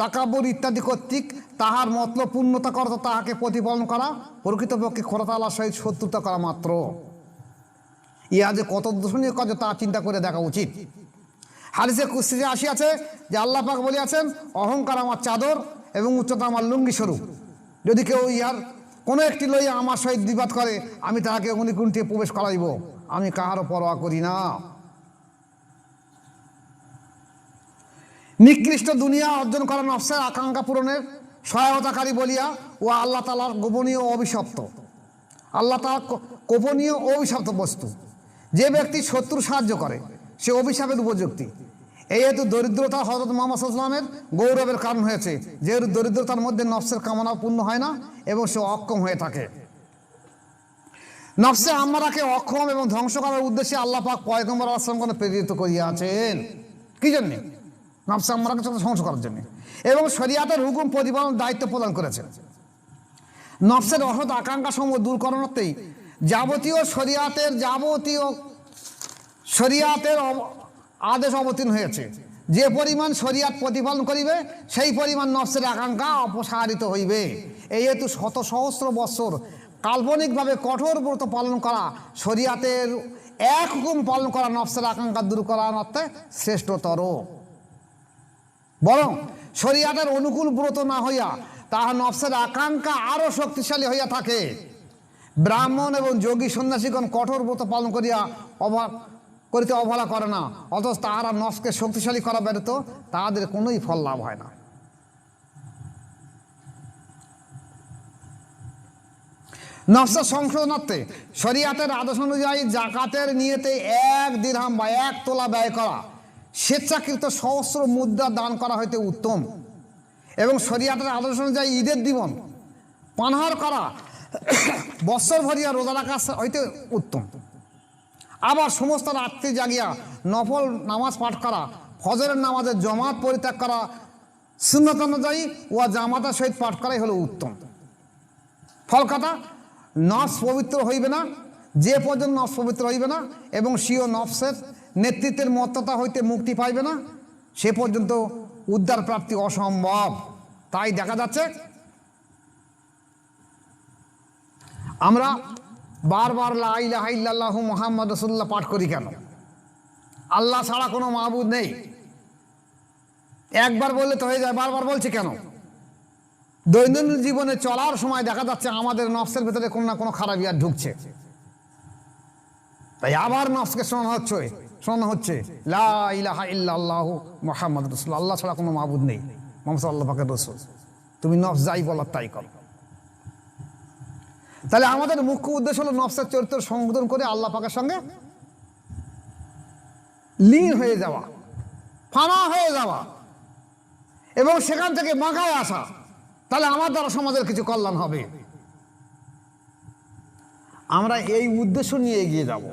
তাকাব্বুর ইত্যাদি কর্তৃক তাহার মতলব পূর্ণতা করা, তাহাকে প্রতিপালন করা প্রকৃতপক্ষে খোদা তাআলার সহিত শত্রুতা করা মাত্র। ইহা যে কত দূষণীয় কাজ তা চিন্তা করে দেখা উচিত। হাদিসে কুরসিতে আসিয়াছে যে আল্লাহ পাক বলিয়াছেন, অহংকার আমার চাদর এবং উচ্চতা আমার লুঙ্গি স্বরূপ। যদি কেউ ইহার কোনো একটি লইয়া আমার সহিত বিবাদ করে, আমি তাহাকে অগ্নিকুণ্ডে প্রবেশ করাইব, আমি কাহারও পরোয়া করি না। নিকৃষ্ট দুনিয়া অর্জন করা নফসের আকাঙ্ক্ষা পূরণের সহায়তাকারী বলিয়া ও আল্লাহ তাআলার গোপনীয় অভিশপ্ত, আল্লাহ তাআলার গোপনীয় অভিশপ্ত বস্তু। যে ব্যক্তি শত্রু সাহায্য করে সে অভিশাপের উপযুক্তি। এই হেতু দরিদ্রতা হযরত মুহাম্মদ সাল্লাল্লাহু আলাইহি ওয়াসাল্লামের গৌরবের কারণ হয়েছে, যেহেতু দরিদ্রতার মধ্যে নফসের কামনা পূর্ণ হয় না এবং সে অক্ষম হয়ে থাকে। নফসে আম্মারাকে অক্ষম এবং ধ্বংস করার উদ্দেশ্যে আল্লাহ পাক পয়গম্বর আলাইহিস সালামকে প্রেরিত করিয়াছেন। কি জন্যে? নফসে আম্মারাকে ধ্বংস করার জন্য, এবং শরীয়তের হুকুম প্রতিপালনের দায়িত্ব প্রদান করেছেন। নফসের অসৎ আকাঙ্ক্ষা সমূহ দূর করানোতেই শরীয়তের আদেশ অবতীর্ণ হয়েছে। যে পরিমাণ শরীয়ত প্রতিপালন করিবে সেই পরিমাণ নফসের আকাঙ্ক্ষা অপসারিত হইবে। এই হেতু শত সহস্র বৎসর কাল্পনিকভাবে কঠোর ব্রত পালন করা শরীয়তের এক হুকুম পালন করা নফসের আকাঙ্ক্ষা দূর করার অর্থে শ্রেষ্ঠতর। বরং শরীয়তের অনুকূল ব্রত না হইয়া তাহার নফসের আকাঙ্ক্ষা আরো শক্তিশালী হইয়া থাকে। ব্রাহ্মণ এবং যোগী সন্ন্যাসীগণ কঠোর ব্রত পালন করিতে অবহেলা করে না, অথচ তাহারা নফসকে শক্তিশালী করা ব্যতীত তাহাদের কোনোই ফল লাভ হয় না। নফসের সংশোধনার্থে শরীয়তের আদেশ অনুযায়ী জাকাতের নিয়তে 1 দিরহাম বা 1 তোলা ব্যয় করা, স্বেচ্ছাকৃত সহস্র মুদ্রা দান করা হইতে উত্তম, এবং শরীয়তের আদেশ অনুযায়ী ঈদের দিবন পানাহার করা, বৎসর ভরিয়া রোজা রাখা হইতে উত্তম। আবার সমস্ত রাত্রি জাগিয়া নফল নামাজ পাঠ করা, ফজরের নামাজের জমাত পরিত্যাগ করা, সুন্নত অনুযায়ী ও জামাতের সহিত পাঠ করাই হলো উত্তম। ফল কথা, নফস পবিত্র হইবে না যে পর্যন্ত নফস পবিত্র হইবে না এবং স্বীয় নফসের নেতৃত্বের মত্ততা হইতে মুক্তি পাইবে না সে পর্যন্ত উদ্ধার প্রাপ্তি অসম্ভব। তাই দেখা যাচ্ছে আমরা বারবার লা ইলাহা ইল্লাল্লাহু মুহাম্মাদুর রাসূলুল্লাহ পাঠ করি কেন? আল্লাহ ছাড়া কোনো মাবুদ নেই, একবার বললে তো হয়ে যায়, বারবার বলছি কেন? দৈনন্দিন জীবনে চলার সময় দেখা যাচ্ছে আমাদের নফসের ভেতরে কোনো না কোনো খারাপিয়াত ঢুকছে, তাই আবার নফসকে শোনানো হচ্ছে লা ইলাহা ইল্লাল্লাহু মুহাম্মাদুর রাসূলুল্লাহ, আল্লাহ ছাড়া কোনো মাবুদ নেই, মুহাম্মদ আল্লাহ পাকের রাসূল। তুমি নফস যাই বলার তাই করো। তাহলে আমাদের মুখ্য উদ্দেশ্য হলো নফসের চরিত্র সংশোধন করে আল্লাহ পাকের সঙ্গে লীন হয়ে যাওয়া, ফানা হয়ে যাওয়া এবং সেখান থেকে বাঁকায় আসা। তাহলে আমার দ্বারা সমাজের কিছু কল্যাণ হবে। আমরা এই উদ্দেশ্য নিয়ে এগিয়ে যাব।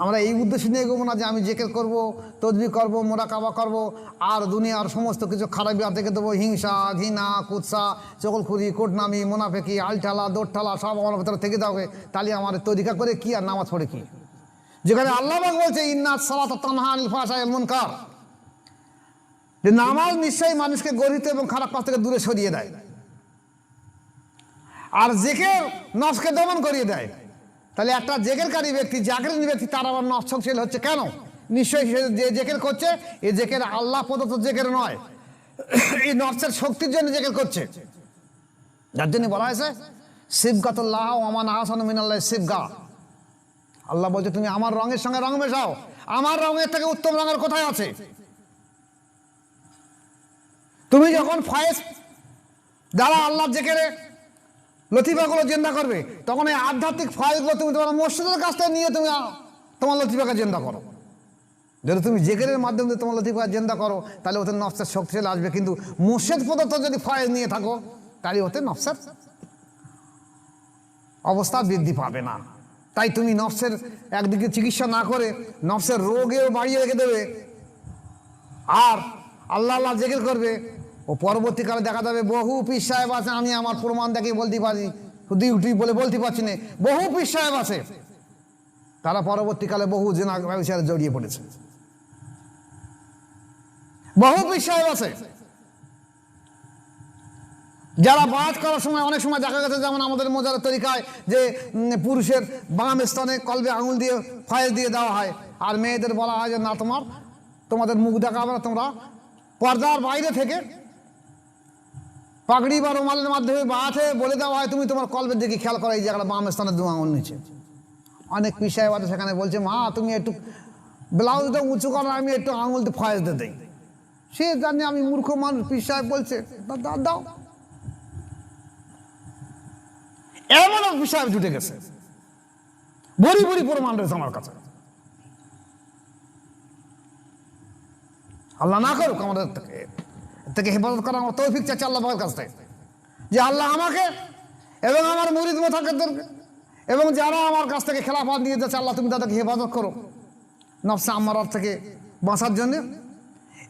আমরা এই উদ্দেশ্য নিয়ে এগোবো না যে আমি জিকির করব, তসবিহ করব, মুরাকাবা করব, আর দুনিয়ার সমস্ত কিছু খারাপিয়াত থেকে দেবো, হিংসা, ঘৃণা, কুৎসা, চগলখুরি, কোটনামি, মুনাফেকি, আলঠালা, দোরঠালা সব আমার ভেতরে থেকে যাবে। তাহলে আমার তরিকা করে কি আর নামাজ পড়ে কি? যেখানে আল্লাহ পাক বলছে ইন্নাস সালাতা তানহা আনিল ফাহশাই ওয়াল মুনকার, যে নামাজ নিশ্চয়ই মানুষকে গরিত এবং খারাপ কাজ থেকে দূরে সরিয়ে দেয়, আর জিকির নফসকে দমন করিয়ে দেয়। তাহলে একটা জিকিরকারী ব্যক্তি, জাগরিত ব্যক্তি, তার আবার নফস সংশীল হচ্ছে কেন? নিশ্চয়ই যে জিকির করছে এই জিকির আল্লাহ প্রদত্ত জিকির নয়, এই নফসের শক্তির জন্য জিকির করছে। যার জন্য বলা হয়েছে সিবগাতুল্লাহ ওয়া মান আহসানু মিনাল্লাহি সিবগা। আল্লাহ বলছে তুমি আমার রঙের সঙ্গে রং মেশাও, আমার রঙের থেকে উত্তম রঙের কোথায় আছে? তুমি যখন ফয়েজ যারা আল্লাহ জিকিরে লতিফাগুলো জিন্দা করবে, তখন এই আধ্যাত্মিক ফয়েজগুলো তুমি তোমার মসজিদের কাছ থেকে নিয়ে তুমি তোমার লতিফাকে জিন্দা করো। যদি তুমি জিকিরের মাধ্যমে তোমার লতিফাকে জিন্দা করো তাহলে ওতে নফসের শক্তিশালী আসবে, কিন্তু মসজিদ প্রদত্ত যদি ফয়েজ নিয়ে থাকো তাহলে ওতে নফসের অবস্থা বৃদ্ধি পাবে না। তাই তুমি নফসের একদিকে চিকিৎসা না করে নফসের রোগেও বাড়িয়ে রেখে দেবে, আর আল্লাহ আল্লাহ জিকির করবে। ও পরবর্তীকালে দেখা যাবে বহু পীর সাহেব আছে, আমি আমার প্রমাণ দেখে বলতে পারি, শুধু ইউটিউব বলে বলতে পারছি না, বহু পীর সাহেব আছে তারা পরবর্তীকালে বহু জিনা ব্যবসায় জড়িয়ে পড়েছে। বহু পীর সাহেব আছে যারা বাদ করার সময় অনেক সময় দেখা গেছে, যেমন আমাদের মোজারের তরিকায় যে পুরুষের বাম স্তনে কলবে আঙুল দিয়ে ফয়েজ দিয়ে দেওয়া হয়, আর মেয়েদের বলা হয় যে না, তোমাদের মুখ দেখাবে না, তোমরা পর্দার বাইরে থেকে পাগড়ি বা রুমালের মাধ্যমে বাঁধে বলে দেওয়া হয় তুমি তোমার কলবের দিকে খেয়াল করো, এই জায়গাটা বাম স্থানে 2 আঙুল নিচে। অনেক পীর সাহেব আছে সেখানে বলছে, মা তুমি একটু ব্লাউজটা উঁচু করো, আমি একটু আঙুলতে ফয়েজ দিয়ে দিই। সে জানি আমি মূর্খ মানুষ, পীর সাহেব বলছে দাও। এমন পীর সাহেব জুটে গেছে, বড়ি বড়ি প্রমাণ রয়েছে আমার কাছে। আল্লাহ না করুক আমাদের থেকে হেফাজত করা, আমার তৌফিক চাচ্ছি আল্লাহ পাকের কাছ থেকে, যে আল্লাহ আমাকে এবং আমার মুরিদ মোতাকাদ্দিরকে এবং যারা আমার কাছ থেকে খেলাফত নিয়ে যাচ্ছে, আল্লাহ তুমি তাদেরকে হেফাজত করো নফসে আম্মারার থেকে বাঁচার জন্য,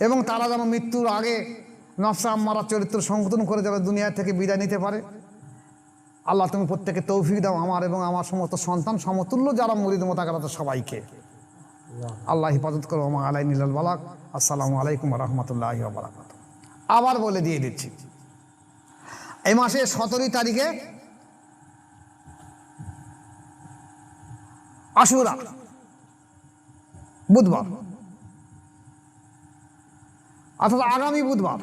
এবং তারা যেন মৃত্যুর আগে নফসে আম্মারার চরিত্র সংশোধন করে যাবে, দুনিয়া থেকে বিদায় নিতে পারে। আল্লাহ তুমি প্রত্যেকে তৌফিক দাও, আমার এবং আমার সমস্ত সন্তান সমতুল্য যারা মুরিদ মোতাকাদ্দির সবাইকে। আল্লাহ হেফাজত করো। ওমা আলাইনিল বালাগ। আসসালামু আলাইকুম ওয়া রাহমাতুল্লাহি ওয়া বারাকাতুহু। আবার বলে দিয়ে দিচ্ছি, এই মাসের 17 তারিখে আশুরা, বুধবার, অর্থাৎ আগামী বুধবার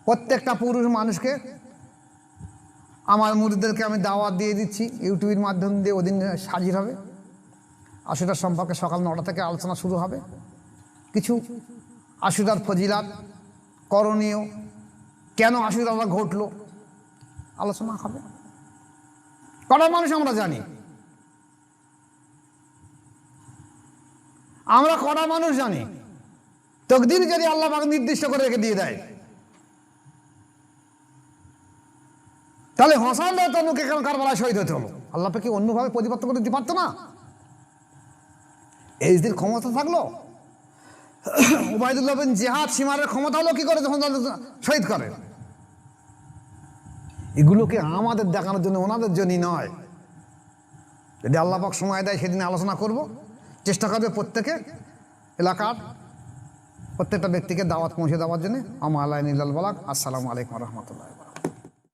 প্রত্যেকটা পুরুষ মানুষকে, আমার মুরিদদেরকে আমি দাওয়াত দিয়ে দিচ্ছি ইউটিউবের মাধ্যম দিয়ে, ওদিন হাজির হবে। আশুরার সম্পর্কে সকাল 9টা থেকে আলোচনা শুরু হবে। কিছু আশুরার ফজিলাত, করণীয়, কেন আশুরা ঘটলো আলোচনা হবে। কটা মানুষ আমরা জানি? আমরা কটা মানুষ জানি তকদির যদি আল্লাহ পাক নির্দিষ্ট করে রেখে দিয়ে দেয়, তাহলে হোসেন তনুকে কেন কারবালায় শহীদ হতে হলো? আল্লাহ পাক কি অন্যভাবে পরিবর্তন করে দিতে পারতো না? এই দিন ক্ষমতা থাকলো, উবাইদুল্লাহ বিন জিহাদ সীমারের ক্ষমতা হলো কি করে যখন শহীদ করে? এগুলোকে আমাদের দেখানোর জন্য, ওনাদের জন্যই নয়। যদি আল্লাহ পাক সময় দেয় সেদিন আলোচনা করব, চেষ্টা করবে প্রত্যেকে এলাকার প্রত্যেকটা ব্যক্তিকে দাওয়াত পৌঁছে দেওয়ার জন্য। আমা আলাইনিল বালাগ। আসসালামু আলাইকুম ওয়া রাহমাতুল্লাহ।